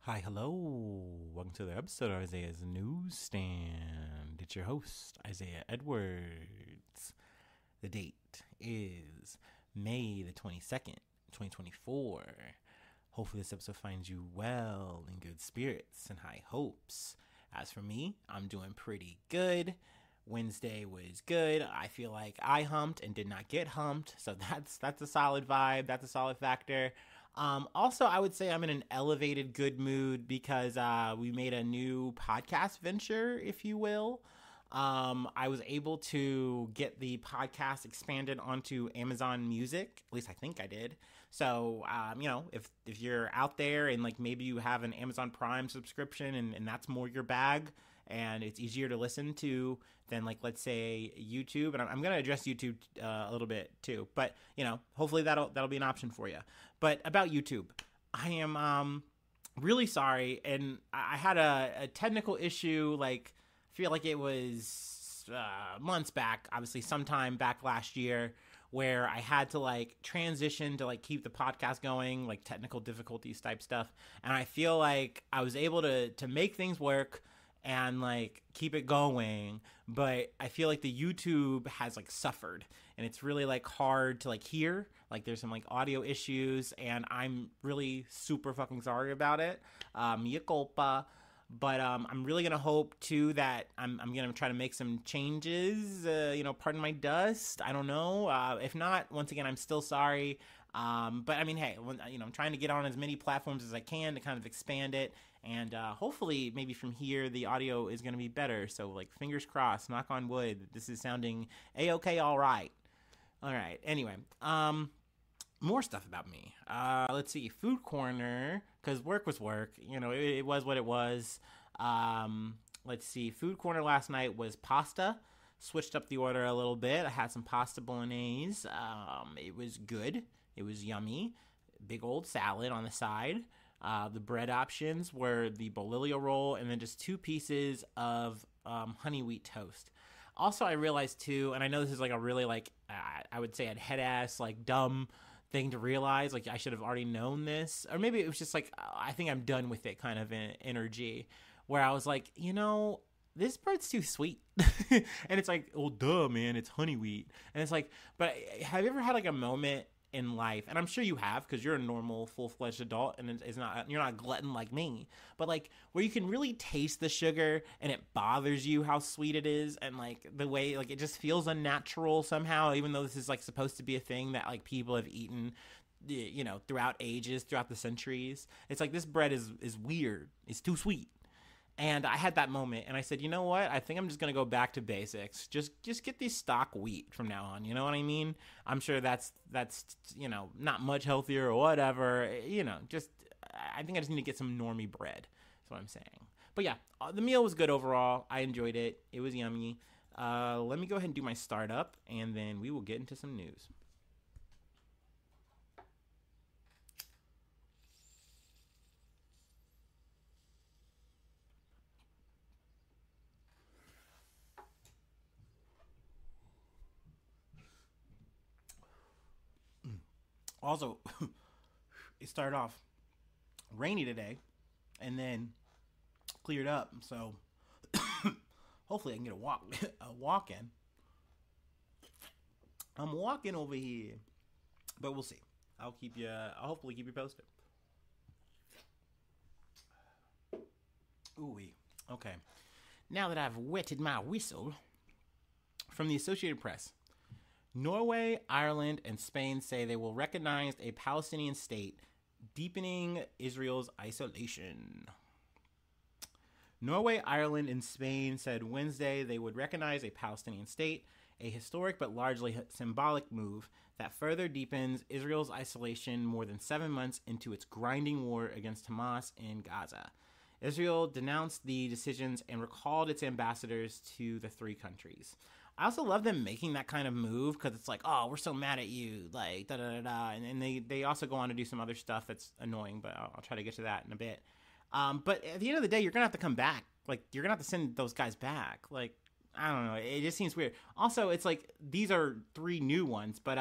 Hi, hello. Welcome to the episode of Isaiah's Newsstand. It's your host, Isaiah Edwards. The date is May the 22nd, 2024. Hopefully this episode finds you well, in good spirits and high hopes. As for me, I'm doing pretty good. Wednesday was good. I feel like I humped and did not get humped, so that's a solid vibe. That's a solid factor. Also, I would say I'm in an elevated good mood because we made a new podcast venture, if you will. I was able to get the podcast expanded onto Amazon Music. At least I think I did. So, if you're out there and like maybe you have an Amazon Prime subscription and that's more your bag and it's easier to listen to than like, let's say YouTube. And I'm going to address YouTube a little bit too, but hopefully that'll be an option for you. But about YouTube, I am really sorry. And I had a technical issue, like I feel like it was months back, obviously sometime back last year, where I had to like transition to like keep the podcast going, like technical difficulties type stuff. And I feel like I was able to make things work and like keep it going, but I feel like the YouTube has like suffered and it's really like hard to like hear. Like there's some like audio issues and I'm really super fucking sorry about it. Mea culpa. But I'm really gonna hope too that I'm gonna try to make some changes. Pardon my dust. I don't know. If not, once again, I'm still sorry. But I mean, hey, I'm trying to get on as many platforms as I can to kind of expand it, and hopefully, maybe from here, the audio is gonna be better. So, like, fingers crossed, knock on wood, this is sounding a-okay, all right. Anyway, more stuff about me. Let's see, food corner, because work was work. It was what it was. Let's see, food corner last night was pasta. Switched up the order a little bit. I had some pasta bolognese. It was good. It was yummy. Big old salad on the side. The bread options were the bolillo roll and then just 2 pieces of honey wheat toast. Also, I realized too, and I know this is like a really like, I would say a head ass, like dumb thing to realize, like I should have already known this, or maybe it was just like I think I'm done with it kind of energy, where I was like, this bread's too sweet. And it's like, well, duh, man, it's honey wheat. And it's like, but have you ever had like a moment in life, and I'm sure you have because you're a normal full-fledged adult and you're not a glutton like me, but like where you can really taste the sugar and it bothers you how sweet it is, and like the way like it just feels unnatural somehow, even though this is like supposed to be a thing that like people have eaten throughout ages, throughout the centuries. It's like this bread is weird, it's too sweet. And I had that moment, and I said, you know what? I think I'm just gonna go back to basics. Just get these stock wheat from now on. You know what I mean? I'm sure that's not much healthier or whatever. Just I think I just need to get some normie bread. That's what I'm saying. But yeah, the meal was good overall. I enjoyed it. It was yummy. Let me go ahead and do my startup, and then we will get into some news. Also, it started off rainy today and then cleared up. So hopefully I can get a walk in. I'm walking over here, but we'll see. I'll hopefully keep you posted. Ooh, okay. Now that I've wetted my whistle, from the Associated Press, Norway, Ireland, and Spain say they will recognize a Palestinian state, deepening Israel's isolation. Norway, Ireland, and Spain said Wednesday they would recognize a Palestinian state, a historic but largely symbolic move that further deepens Israel's isolation more than 7 months into its grinding war against Hamas in Gaza. Israel denounced the decisions and recalled its ambassadors to the 3 countries. I also love them making that kind of move because it's like, oh, we're so mad at you, like, da-da-da-da. And they also go on to do some other stuff that's annoying, but I'll try to get to that in a bit. But at the end of the day, you're going to have to come back. Like, you're going to have to send those guys back. Like, I don't know. It just seems weird. Also, it's like, these are 3 new ones, but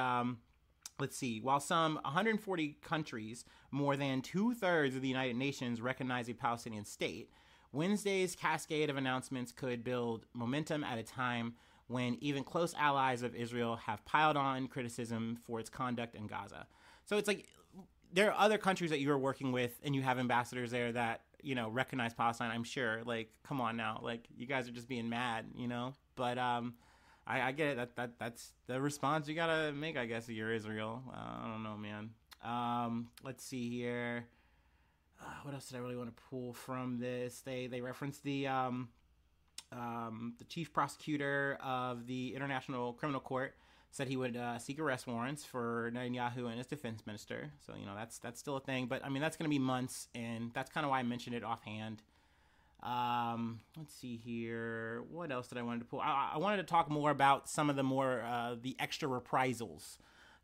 Let's see. While some 140 countries, more than 2/3 of the United Nations, recognize a Palestinian state, Wednesday's cascade of announcements could build momentum at a time when even close allies of Israel have piled on criticism for its conduct in Gaza. So it's like there are other countries that you're working with and you have ambassadors there that, you know, recognize Palestine, I'm sure. Like, come on now. Like, you guys are just being mad, you know? But I get it. That's the response you gotta make, I guess, if you're Israel. I don't know, man. Let's see here. What else did I really want to pull from this? They referenced the chief prosecutor of the International Criminal Court said he would seek arrest warrants for Netanyahu and his defense minister. So, you know, that's still a thing. But, I mean, that's going to be months, and that's kind of why I mentioned it offhand. Let's see here. What else did I want to pull? I wanted to talk more about some of the more the extra reprisals.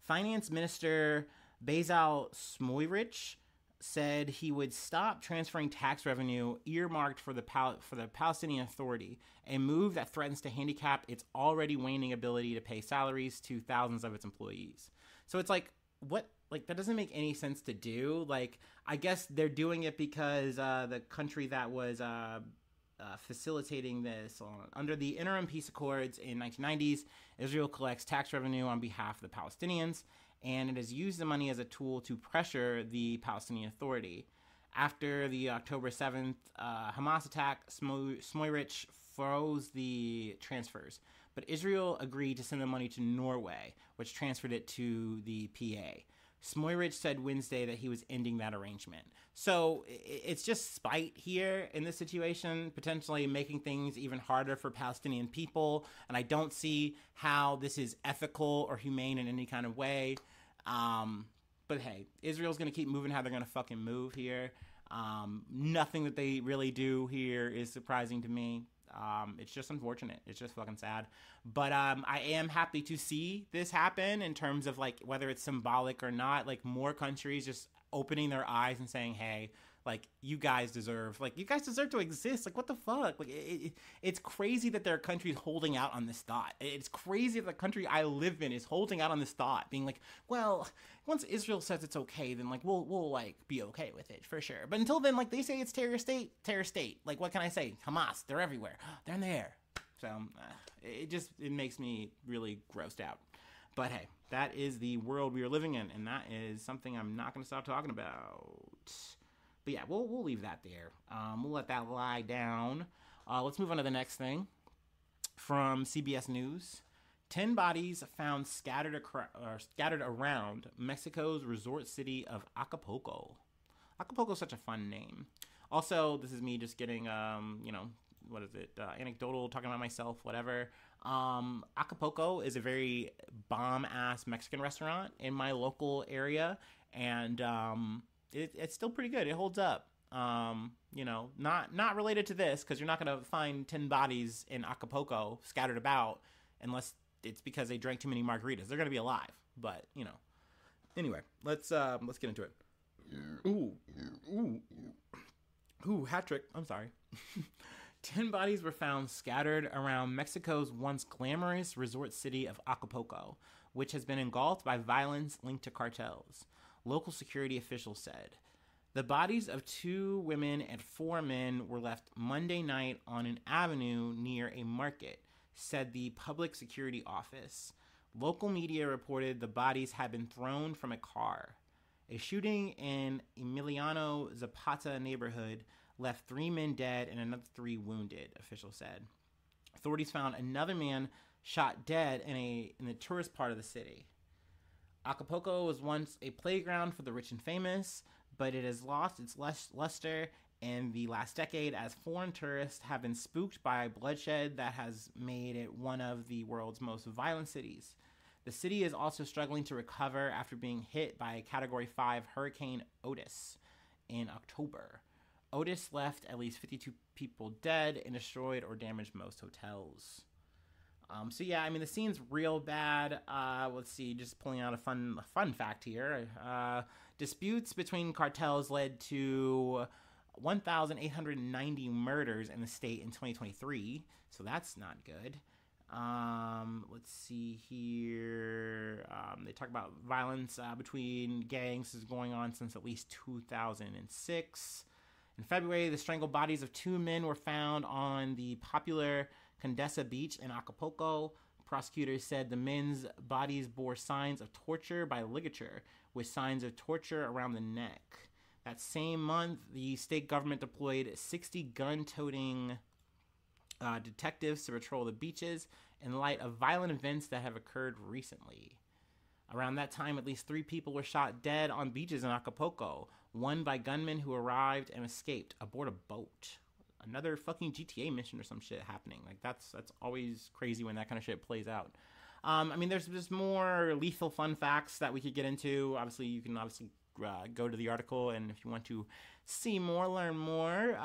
Finance Minister Bezalel Smotrich said he would stop transferring tax revenue earmarked for the Palestinian Authority, a move that threatens to handicap its already waning ability to pay salaries to thousands of its employees. So it's like, what? Like, that doesn't make any sense to do. Like, I guess they're doing it because the country that was facilitating this under the interim peace accords in 1990s, Israel collects tax revenue on behalf of the Palestinians, and it has used the money as a tool to pressure the Palestinian Authority. After the October 7th Hamas attack, Smotrich froze the transfers, but Israel agreed to send the money to Norway, which transferred it to the PA. Smotrich said Wednesday that he was ending that arrangement. So it's just spite here in this situation, potentially making things even harder for Palestinian people. And I don't see how this is ethical or humane in any kind of way. But hey, Israel's going to keep moving how they're going to fucking move here. Nothing that they really do here is surprising to me. It's just unfortunate. It's just fucking sad. But I am happy to see this happen in terms of, like, whether it's symbolic or not, like, more countries just opening their eyes and saying, hey, like, you guys deserve to exist. Like, what the fuck? Like, it's crazy that there are countries holding out on this thought. It's crazy that the country I live in is holding out on this thought, being like, well, once Israel says it's okay, then, like, we'll like, be okay with it, for sure. But until then, like, they say it's terror state. Like, what can I say? Hamas, they're everywhere. They're in the air. So, it makes me really grossed out. But hey, that is the world we are living in, and that is something I'm not going to stop talking about. But yeah, we'll leave that there. We'll let that lie down. Let's move on to the next thing. From CBS News, 10 bodies found scattered around Mexico's resort city of Acapulco. Acapulco is such a fun name. Also, this is me just getting, anecdotal, talking about myself, whatever. Acapulco is a very bomb-ass Mexican restaurant in my local area, and it's still pretty good. It holds up. Not related to this, because you're not going to find 10 bodies in Acapulco scattered about unless it's because they drank too many margaritas. They're going to be alive, but, Anyway, let's get into it. Ooh, hat trick. I'm sorry. 10 bodies were found scattered around Mexico's once glamorous resort city of Acapulco, which has been engulfed by violence linked to cartels. Local security officials said. The bodies of 2 women and 4 men were left Monday night on an avenue near a market, said the public security office. Local media reported the bodies had been thrown from a car. A shooting in Emiliano Zapata neighborhood left 3 men dead and another 3 wounded, officials said. Authorities found another man shot dead in the tourist part of the city. Acapulco was once a playground for the rich and famous, but it has lost its luster in the last decade as foreign tourists have been spooked by bloodshed that has made it one of the world's most violent cities. The city is also struggling to recover after being hit by a Category 5 Hurricane Otis in October. Otis left at least 52 people dead and destroyed or damaged most hotels. The scene's real bad. Let's see, just pulling out a fun fact here. Disputes between cartels led to 1,890 murders in the state in 2023, so that's not good. Let's see here. They talk about violence between gangs is going on since at least 2006. In February, the strangled bodies of 2 men were found on the popular Condesa Beach in Acapulco. Prosecutors said the men's bodies bore signs of torture by ligature, with signs of torture around the neck. That same month, the state government deployed 60 gun-toting detectives to patrol the beaches in light of violent events that have occurred recently. Around that time, at least 3 people were shot dead on beaches in Acapulco, one by gunmen who arrived and escaped aboard a boat. Another fucking GTA mission or some shit happening. Like, that's always crazy when that kind of shit plays out. I mean, there's just more lethal fun facts that we could get into. Obviously, you can go to the article, and if you want to see more, learn more.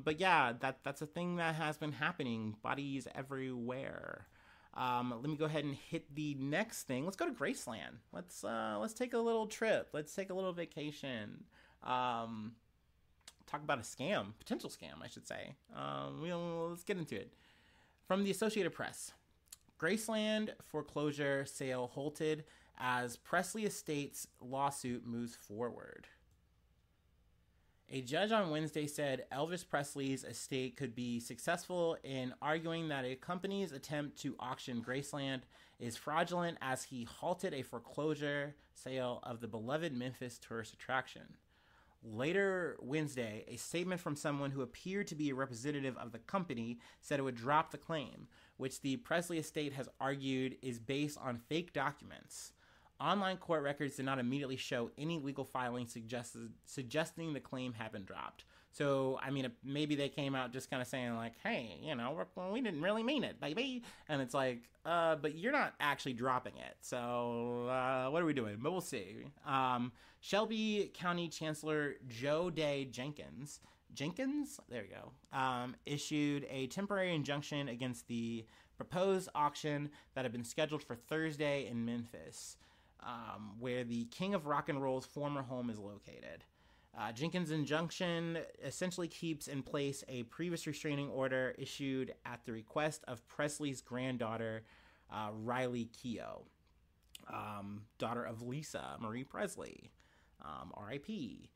But yeah, that's a thing that has been happening. Bodies everywhere. Let me go ahead and hit the next thing. Let's go to Graceland. Let's take a little trip. Let's take a little vacation. Talk about a scam, potential scam, I should say. Let's get into it. From the Associated Press, Graceland foreclosure sale halted as Presley Estates lawsuit moves forward. A judge on Wednesday said Elvis Presley's estate could be successful in arguing that a company's attempt to auction Graceland is fraudulent as he halted a foreclosure sale of the beloved Memphis tourist attraction. Later Wednesday, a statement from someone who appeared to be a representative of the company said it would drop the claim, which the Presley estate has argued is based on fake documents. Online court records did not immediately show any legal filing suggesting the claim had been dropped. So, I mean, maybe they came out just kind of saying like, hey, we didn't really mean it, baby. And it's like, but you're not actually dropping it. So, what are we doing? But we'll see. Shelby County Chancellor Joe Day Jenkins, there we go, issued a temporary injunction against the proposed auction that had been scheduled for Thursday in Memphis, where the King of Rock and Roll's former home is located. Jenkins' injunction essentially keeps in place a previous restraining order issued at the request of Presley's granddaughter, Riley Keough, daughter of Lisa Marie Presley, R.I.P.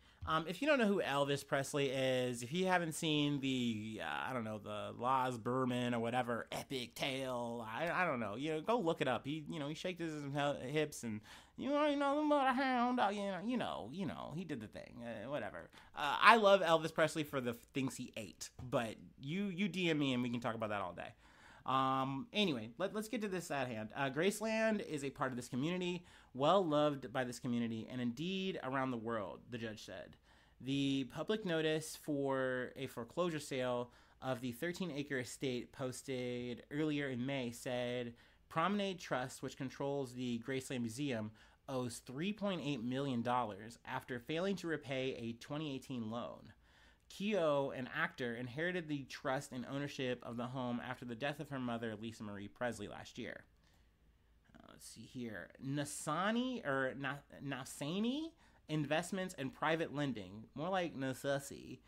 If you don't know who Elvis Presley is, if you haven't seen the, the Laz Berman or whatever epic tale, I don't know, go look it up. He shaked his hips and, the hound, he did the thing, whatever. I love Elvis Presley for the things he ate, but you DM me and we can talk about that all day. Anyway, let's get to this at hand. Graceland is a part of this community, well loved by this community, and indeed around the world, the judge said. The public notice for a foreclosure sale of the 13-acre estate posted earlier in May said Promenade Trust, which controls the Graceland Museum, owes $3.8 million after failing to repay a 2018 loan. Keough, an actor, inherited the trust and ownership of the home after the death of her mother, Lisa Marie Presley, last year. Let's see here. Nasani Investments and Private Lending, more like Nasasi,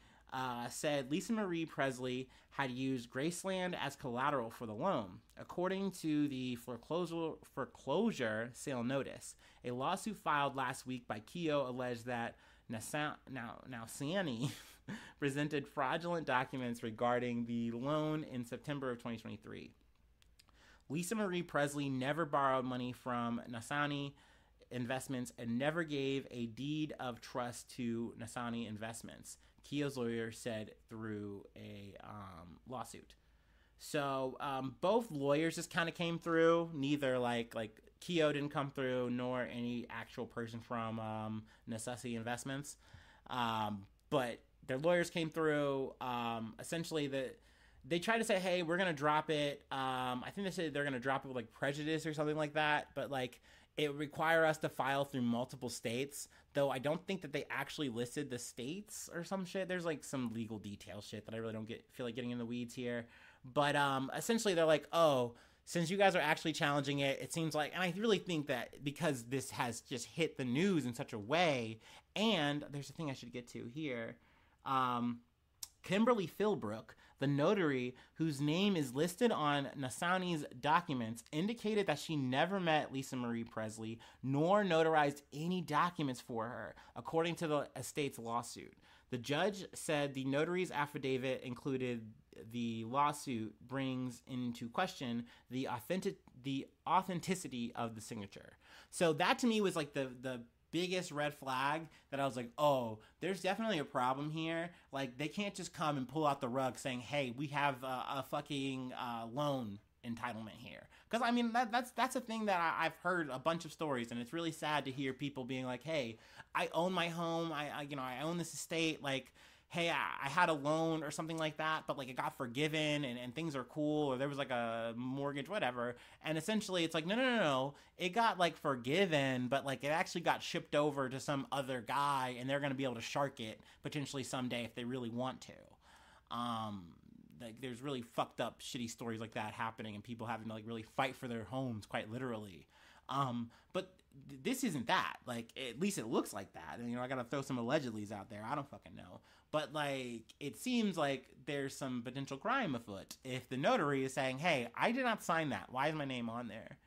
said Lisa Marie Presley had used Graceland as collateral for the loan. According to the foreclosure sale notice, a lawsuit filed last week by Keough alleged that Nasani presented fraudulent documents regarding the loan in September of 2023. Lisa Marie Presley never borrowed money from Nasani Investments and never gave a deed of trust to Nasani Investments, Keough's lawyer said through a lawsuit. So both lawyers just kind of came through. Neither like Keough didn't come through, nor any actual person from Nasani Investments. But their lawyers came through. Essentially, they tried to say, hey, we're going to drop it. I think they said they're going to drop it with like prejudice or something like that. But like it would require us to file through multiple states, though I don't think that they actually listed the states or some shit. There's like some legal detail shit that I really don't feel like getting in the weeds here. But essentially they're like, oh, since you guys are actually challenging it, it seems like, and I really think that because this has just hit the news in such a way, and there's a thing I should get to here. Kimberly Philbrook, the notary whose name is listed on Nassani's documents, indicated that she never met Lisa Marie Presley nor notarized any documents for her, according to the estate's lawsuit. The judge said the notary's affidavit included the lawsuit brings into question the authenticity of the signature. So that to me was like the biggest red flag that I was like, oh, there's definitely a problem here. Like, they can't just come and pull out the rug saying, hey, we have a fucking loan entitlement here. Because, I mean, that's a thing that I've heard a bunch of stories, and it's really sad to hear people being like, hey, I own my home, I own this estate, like, hey, I had a loan or something like that, but like it got forgiven and things are cool, or there was like a mortgage, whatever. And essentially it's like, no. It got like forgiven, but like it actually got shipped over to some other guy and they're going to be able to shark it potentially someday if they really want to. Like there's really fucked up, shitty stories like that happening and people having to like really fight for their homes quite literally. But this isn't that. Like, at least it looks like that. And, I gotta throw some allegedlys out there. I don't fucking know. But, like, it seems like there's some potential crime afoot if the notary is saying, hey, I did not sign that. Why is my name on there?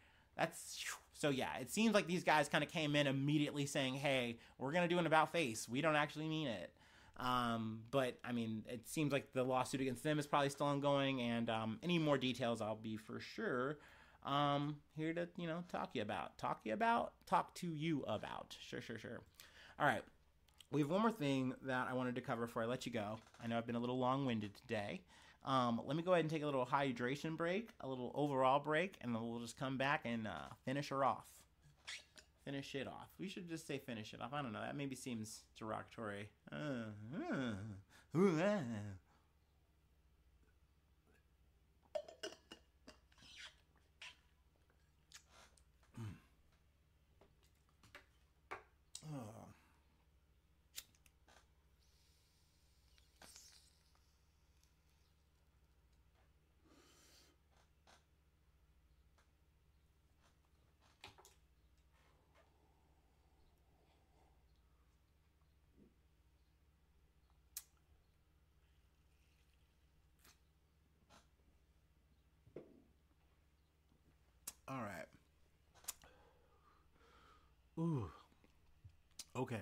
So, yeah, it seems like these guys kind of came in immediately saying, hey, we're gonna do an about face. We don't actually mean it. But, I mean, it seems like the lawsuit against them is probably still ongoing. And any more details I'll be for sure here to, talk to you about. Sure. All right. We have one more thing that I wanted to cover before I let you go. I know I've been a little long-winded today. Let me go ahead and take a little hydration break, a little overall break, and then we'll just come back and finish it off. We should just say finish it off. I don't know. That maybe seems derogatory. All right. Ooh. Okay.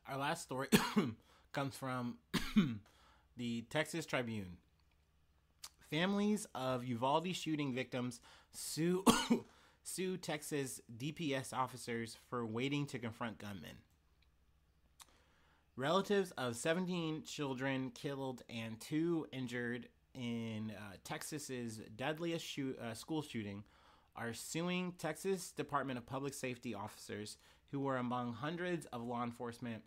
Our last story comes from the Texas Tribune. Families of Uvalde shooting victims sue Texas DPS officers for waiting to confront gunmen. Relatives of 17 children killed and 2 injured in Texas's deadliest school shooting are suing Texas Department of Public Safety officers who were among hundreds of law enforcement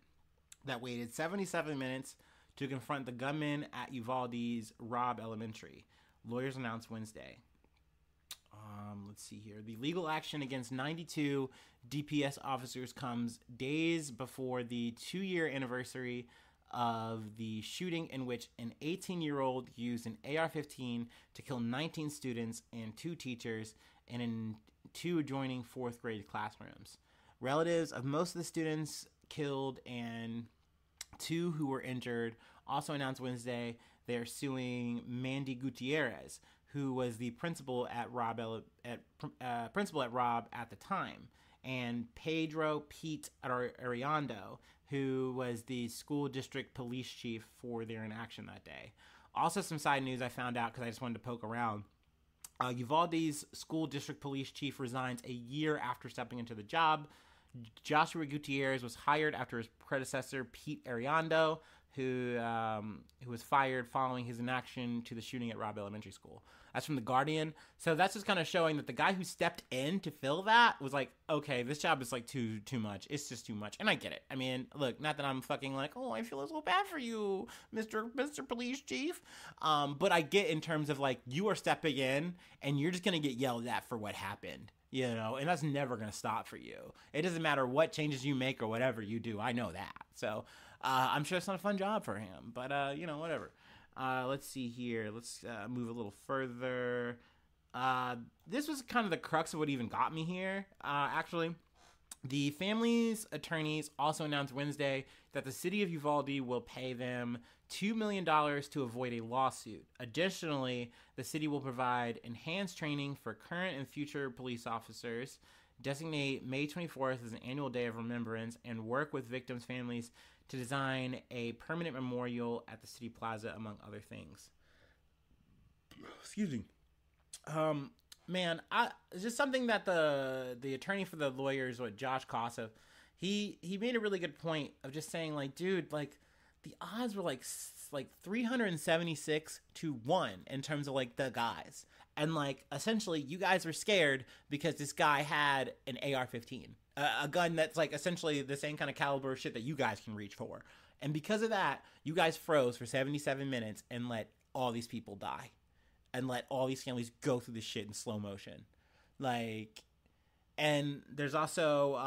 that waited 77 minutes to confront the gunman at Uvalde's Robb Elementary. Lawyers announced Wednesday. Let's see here. The legal action against 92 DPS officers comes days before the 2-year anniversary of the shooting in which an 18-year-old used an AR-15 to kill 19 students and 2 teachers in 2 adjoining 4th grade classrooms. Relatives of most of the students killed and 2 who were injured also announced Wednesday they're suing Mandy Gutierrez, who was the principal at Robb at the time, and Pedro Pete Arredondo, who was the school district police chief for their inaction that day. Also, some side news I found out because I just wanted to poke around. Uvalde's school district police chief resigns a year after stepping into the job. Joshua Gutierrez was hired after his predecessor, Pete Arredondo, who was fired following his inaction to the shooting at Robb Elementary School. That's from The Guardian. So that's just kind of showing that the guy who stepped in to fill that was like, okay, this job is like too much. It's just too much. And I get it. I mean, look, not that I'm fucking like, oh, I feel so bad for you, Mr. Police Chief. But I get in terms of like, you are stepping in and you're just going to get yelled at for what happened. And that's never going to stop for you. It doesn't matter what changes you make or whatever you do. I know that. So I'm sure it's not a fun job for him, but, whatever. Let's see here. Let's move a little further. This was kind of the crux of what even got me here, actually. The family's attorneys also announced Wednesday that the city of Uvalde will pay them $2 million to avoid a lawsuit. Additionally, the city will provide enhanced training for current and future police officers, designate May 24th as an annual day of remembrance, and work with victims' families to design a permanent memorial at the city plaza, among other things. Excuse me. Man, it's just something that the attorney for the lawyers, Josh Kossoff, he made a really good point of just saying, like, dude, like, the odds were like 376 to 1 in terms of like the guys, and like essentially you guys were scared because this guy had an AR-15, a gun that's like essentially the same kind of caliber of shit that you guys can reach for, and because of that, you guys froze for 77 minutes and let all these people die. And let all these families go through this shit in slow motion. Like, and there's also,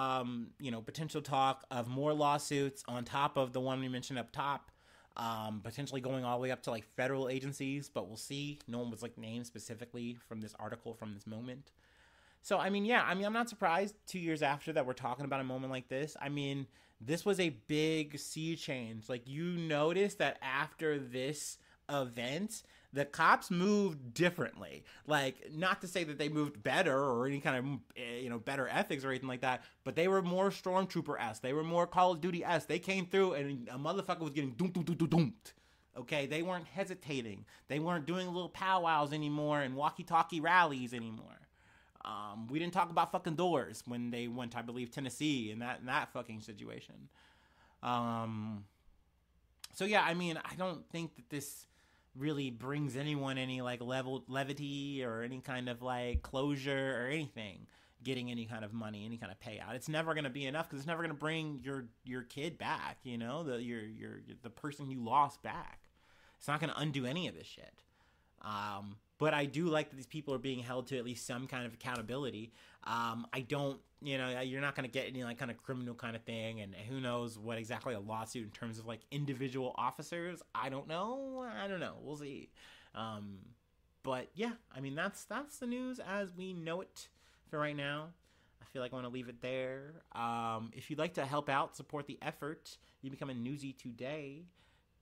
potential talk of more lawsuits on top of the one we mentioned up top. Potentially going all the way up to, like, federal agencies. But we'll see. No one was, like, named specifically from this article, from this moment. So, I'm not surprised 2 years after that we're talking about a moment like this. I mean, this was a big sea change. Like, you notice that after this event, the cops moved differently. Like, not to say that they moved better or any kind of, better ethics or anything like that, but they were more Stormtrooper-esque. They were more Call of Duty-esque. They came through and a motherfucker was getting doomed. Okay? They weren't hesitating. They weren't doing little powwows anymore and walkie-talkie rallies anymore. We didn't talk about fucking doors when they went to, I believe, Tennessee in that fucking situation. So yeah, I mean, I don't think that this really brings anyone any like levity or any kind of like closure or anything, getting any kind of money, any kind of payout. It's never going to be enough because it's never going to bring your kid back, the person you lost back. It's not going to undo any of this shit. But I do like that these people are being held to at least some kind of accountability. I don't, you're not going to get any like kind of criminal kind of thing, and who knows what exactly a lawsuit in terms of like individual officers. I don't know. We'll see. But yeah, I mean, that's the news as we know it for right now. I feel like I want to leave it there. If you'd like to help out, support the effort, you become a newsie today.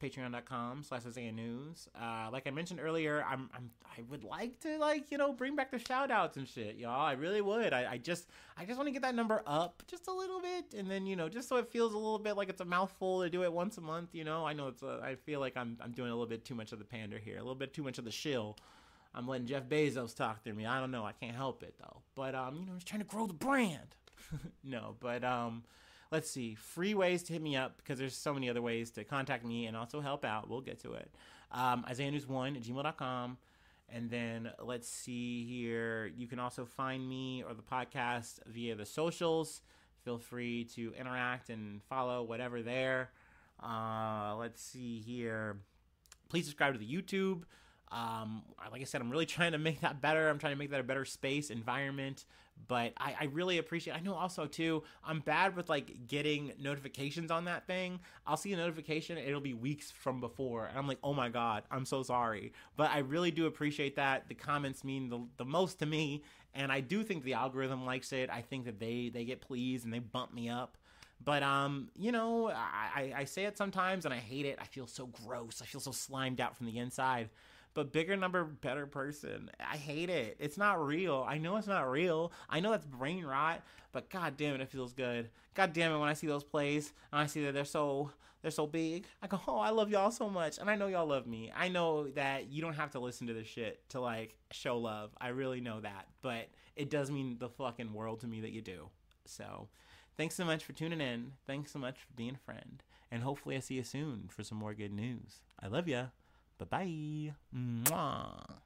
Patreon.com/Isaiah News. Like I mentioned earlier, I would like to bring back the shout outs and shit, y'all. I really would. I just want to get that number up just a little bit, and then just so it feels a little bit like it's a mouthful to do it once a month. I know I feel like I'm doing a little bit too much of the pander here, a little bit too much of the shill. I'm letting Jeff Bezos talk through me. I don't know. I can't help it though. But just trying to grow the brand. No, but let's see. Free ways to hit me up, because there's so many other ways to contact me and also help out. We'll get to it. IsaiahNews1@gmail.com. And then let's see here. You can also find me or the podcast via the socials. Feel free to interact and follow whatever there. Let's see here. Please subscribe to the YouTube. Like I said, I'm really trying to make that better. I'm trying to make that a better space, environment. But I really appreciate, I know also too, I'm bad with like getting notifications on that thing. I'll see a notification, it'll be weeks from before, and I'm like, oh my God, I'm so sorry. But I really do appreciate that. The comments mean the most to me, and I do think the algorithm likes it. I think that they get pleased and they bump me up. But, I say it sometimes and I hate it. I feel so gross. I feel so slimed out from the inside. But bigger number, better person. I hate it. It's not real. I know it's not real. I know that's brain rot, but God damn it feels good. God damn it, when I see those plays and I see that they're so big, I go, oh, I love y'all so much. And I know y'all love me. I know that you don't have to listen to this shit to like show love. I really know that. But it does mean the fucking world to me that you do. So thanks so much for tuning in. Thanks so much for being a friend. And hopefully I see you soon for some more good news. I love ya. Bye-bye. Mwah.